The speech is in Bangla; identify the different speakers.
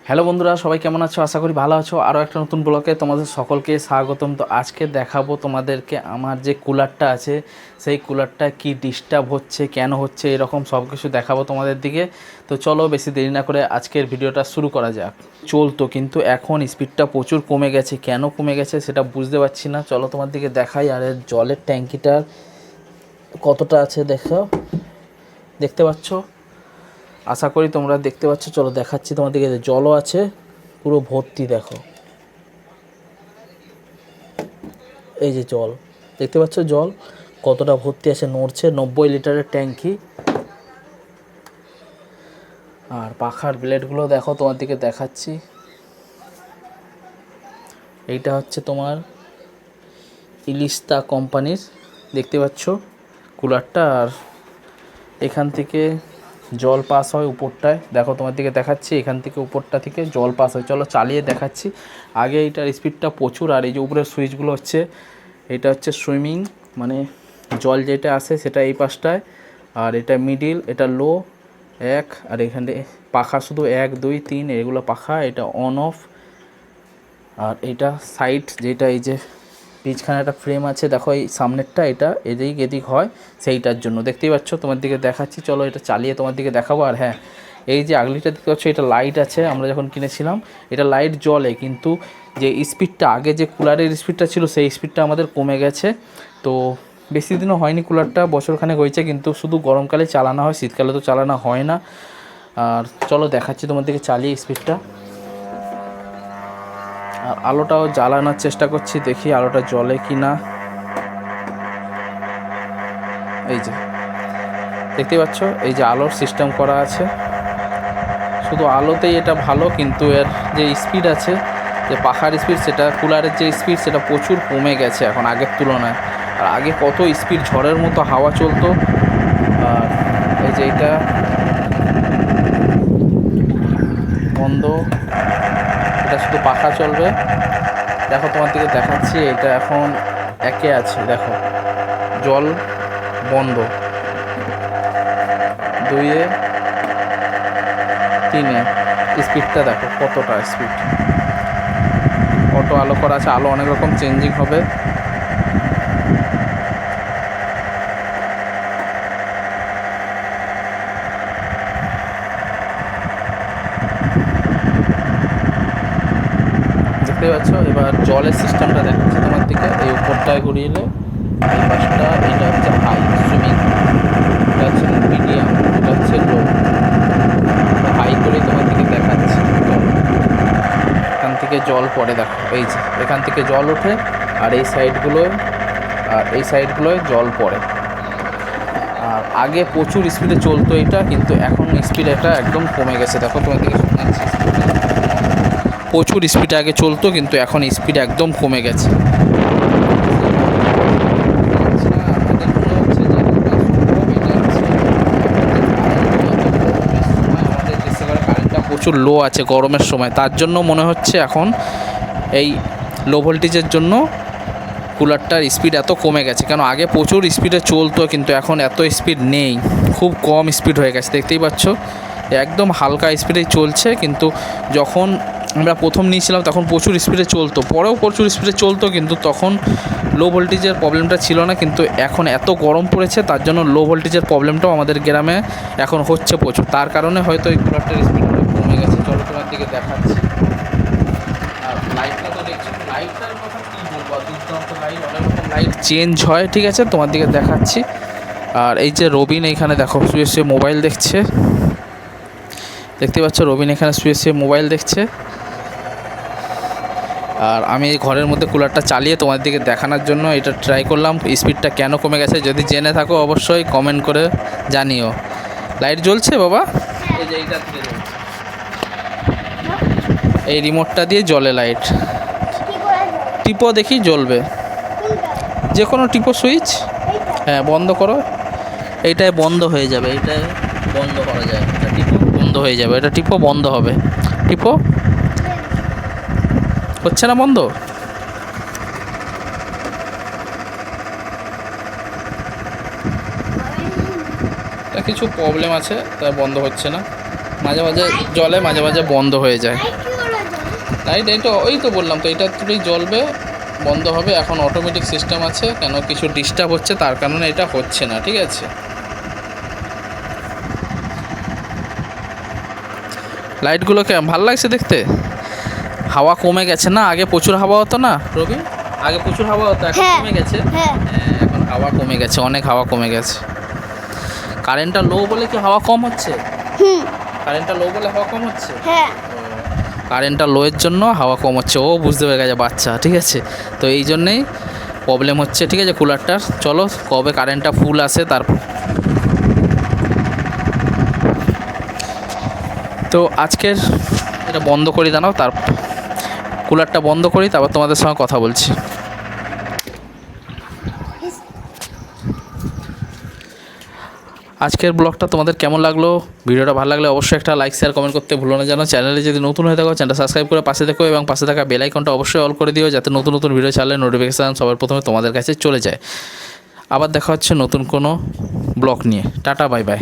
Speaker 1: হ্যালো বন্ধুরা, সবাই কেমন আছো? আশা করি ভালো আছো। আরও একটা নতুন ব্লগে তোমাদের সকলকে স্বাগতম। তো আজকে দেখাবো তোমাদেরকে আমার যে কুলারটা আছে সেই কুলারটা কি ডিস্টার্ব হচ্ছে, কেন হচ্ছে, এরকম সব কিছু দেখাবো তোমাদের দিকে। তো চলো বেশি দেরি না করে আজকের ভিডিওটা শুরু করা যাক। চলতো কিন্তু এখন স্পিডটা প্রচুর কমে গেছে। কেন কমে গেছে সেটা বুঝতে পারছি না। চলো তোমার দিকে দেখাই। আর এর জলের ট্যাঙ্কিটার কতটা আছে দেখো, দেখতে পাচ্ছ? আশা করি তোমরা দেখতে পাচ্ছ। চলো দেখাচ্ছি তোমাদেরকে। জলও আছে পুরো ভর্তি, দেখো এই যে জল, দেখতে পাচ্ছ জল কতটা ভর্তি আছে, নড়ছে। 90 লিটারের ট্যাঙ্কি। আর পাখার ব্লেডগুলো দেখো, তোমার দিকে দেখাচ্ছি। এইটা হচ্ছে তোমার ইলিস্তা কোম্পানির, দেখতে পাচ্ছ কুলারটা। আর এখান থেকে জল পাস হয় উপরটায়, দেখো তোমার দিকে দেখাচ্ছি। এখান থেকে উপরটা থেকে জল পাস হয়। চলো চালিয়ে দেখাচ্ছি। আগে এইটার স্পিডটা প্রচুর। আর এই যে উপরের সুইচগুলো হচ্ছে, এটা হচ্ছে সুইমিং, মানে জল যেটা আসে সেটা এই পাশটায়। আর এটা মিডিল, এটা লো 1। আর এখানে পাখা শুধু 1 2 3 এগুলো পাখা, এটা অন অফ। আর এইটা সাইড, যেটা এই যে পিছখানে একটা ফ্রেম আছে, দেখো এই সামনেরটা, এটা এদিক এদিক হয় সেইটার জন্য, দেখতেই পাচ্ছ। তোমার দিকে দেখাচ্ছি, চলো এটা চালিয়ে তোমার দিকে দেখাবো। আর হ্যাঁ, এই যে আগলিটা দেখতে পাচ্ছ, এটা লাইট আছে। আমরা যখন কিনেছিলাম এটা লাইট জ্বলে, কিন্তু যে স্পিডটা আগে যে কুলারের স্পিডটা ছিল সেই স্পিডটা আমাদের কমে গেছে। তো বেশি দিনও হয়নি, কুলারটা বছরখানেক হয়েছে, কিন্তু শুধু গরমকালে চালানো হয়, শীতকালে তো চালানো হয় না। আর চলো দেখাচ্ছি তোমার দিকে চালিয়ে স্পিডটা। আর আলোটাও জ্বালানোর চেষ্টা করছি, দেখি আলোটা জ্বলে কি না। এই যে দেখতে পাচ্ছ, এই যে আলোর সিস্টেম করা আছে। শুধু আলোতেই এটা ভালো, কিন্তু এর যে স্পিড আছে, যে পাখার স্পিড, সেটা কুলারের যে স্পিড সেটা প্রচুর কমে গেছে এখন আগের তুলনায়। আর আগে কত স্পিড ঝড়ের মতো হাওয়া চলতো। আর এই যে এটা বন্ধ, এটা শুধু পাখা চলবে। দেখো তোমার দিকে দেখাচ্ছি, এটা এখন একে আছে, দেখো জল বন্ধ, 2 3 স্পিডটা দেখো কতটা স্পিড। অটো আলো করা আছে, আলো অনেক রকম চেঞ্জিং হবে। দেখতে পাচ্ছ। এবার জলের সিস্টেমটা দেখাচ্ছি তোমার দিকে। এই উপরটায় ঘুরিয়ে এলে এই পাশটা, এটা হচ্ছে হাই সুইমিং, এটা হচ্ছে মিডিয়াম, এটা হচ্ছে লো। হাই করেই তোমার দিকে দেখাচ্ছি। এখান থেকে জল পড়ে, দেখো এই যে এখান থেকে জল ওঠে, আর এই সাইডগুলোয় জল পড়ে। আর আগে প্রচুর স্পিডে চলতো এটা, কিন্তু এখন স্পিড এটা একদম কমে গেছে। দেখো তোমার দিকে শোনাচ্ছি, প্রচুর স্পিডে আগে চলতো, কিন্তু এখন স্পিড একদম কমে গেছে। প্রচুর লো আছে গরমের সময়, তার জন্য মনে হচ্ছে এখন এই লো ভোল্টেজের জন্য কুলারটার স্পিড এত কমে গেছে। কেন আগে প্রচুর স্পিডে চলতো, কিন্তু এখন এত স্পিড নেই, খুব কম স্পিড হয়ে গেছে। দেখতেই পাচ্ছ একদম হালকা স্পিডেই চলছে। কিন্তু যখন আমরা প্রথম নিয়েছিলাম তখন প্রচুর স্পিডে চলতো, পরেও প্রচুর স্পিডে চলতো, কিন্তু তখন লো ভোল্টেজের প্রবলেমটা ছিল না। কিন্তু এখন এত গরম পড়েছে, তার জন্য লো ভোল্টেজের প্রবলেমটাও আমাদের গ্রামে এখন হচ্ছে প্রচুর। তার কারণে হয়তো এই কুলারটার স্পিড কমে গেছে। চলো তোমার দিকে দেখাচ্ছি। আর লাইটটা তো দেখছি, লাইটটার কথা কী বলবো, দুর্দান্ত লাইট, অনেক রকম লাইট চেঞ্জ হয়। ঠিক আছে, তোমার দিকে দেখাচ্ছি। আর এই যে রবিন এইখানে দেখো শুয়ে শুয়ে মোবাইল দেখছে, দেখতে পাচ্ছ রবিন এখানে শুয়ে শুয়ে মোবাইল দেখছে। আর আমি এই ঘরের মধ্যে কুলারটা চালিয়ে তোমার দিকে দেখানোর জন্য এটা ট্রাই করলাম, স্পিডটা কেন কমে গেছে। যদি জেনে থাকো অবশ্যই কমেন্ট করে জানিও। লাইট জ্বলছে বাবা, এই যে এইটা থেকে জ্বলছে, এই রিমোটটা দিয়ে জ্বলে লাইট। টিপো দেখি জ্বলবে, যে কোনো টিপো সুইচ। হ্যাঁ বন্ধ করো, এইটায় বন্ধ হয়ে যাবে, এইটায় বন্ধ করা যায়, এটা টিপো বন্ধ হয়ে যাবে, এটা টিপো বন্ধ হবে। টিপো, হচ্ছে না বন্ধ। কিছু প্রবলেম আছে, তাই বন্ধ হচ্ছে না। মাঝে মাঝে জ্বলে, মাঝে মাঝে বন্ধ হয়ে যায়।
Speaker 2: লাইট কি করে জ্বলে?
Speaker 1: লাইট এই তো, ওই তো বললাম তো, এটা তুই জ্বলবে, বন্ধ হবে। এখন অটোমেটিক সিস্টেম আছে, কেন কিছু ডিস্টার্ব হচ্ছে তার কারণে এটা হচ্ছে না, ঠিক আছে। লাইটগুলোকে ভালো লাগছে দেখতে। হাওয়া কমে গেছে না, আগে প্রচুর হাওয়া হতো না রবি, আগে প্রচুর হাওয়া হতো, এখন
Speaker 2: হ্যাঁ।
Speaker 1: কমে গেছে।
Speaker 2: হ্যাঁ।
Speaker 1: হ্যাঁ, এখন হাওয়া কমে গেছে, অনেক হাওয়া কমে গেছে। কারেন্টটা লো বলে কি হাওয়া কম হচ্ছে?
Speaker 2: হুম।
Speaker 1: কারেন্টটা লো বলে হাওয়া কম হচ্ছে?
Speaker 2: হ্যাঁ।
Speaker 1: কারেন্টটা লোয়ের জন্য হাওয়া কম হচ্ছে, ও বুঝতে পেরে গেছে বাচ্চা, ঠিক আছে। তো এই জন্যেই প্রবলেম হচ্ছে, ঠিক আছে কুলারটার। চলো কবে কারেন্টটা ফুল আসে তারপর। তো আজকের এটা বন্ধ করি, দাঁড়াও, তার কুলারটা বন্ধ করি, তারপর তোমাদের সঙ্গে কথা বলছি। আজকের ব্লগটা তোমাদের কেমন লাগলো? ভিডিওটা ভালো লাগলে অবশ্যই একটা লাইক শেয়ার কমেন্ট করতে ভুলো না যেন। চ্যানেলে যদি নতুন হয়ে থাকো চ্যানেলটা সাবস্ক্রাইব করে পাশে দেখো, এবং পাশে থাকা বেল আইকনটা অবশ্যই অল করে দিও, যাতে নতুন নতুন ভিডিও ছাড়লে নোটিফিকেশান সবার প্রথমে তোমাদের কাছে চলে যায়। আবার দেখা হচ্ছে নতুন কোনো ব্লগ নিয়ে। Tata, bye bye.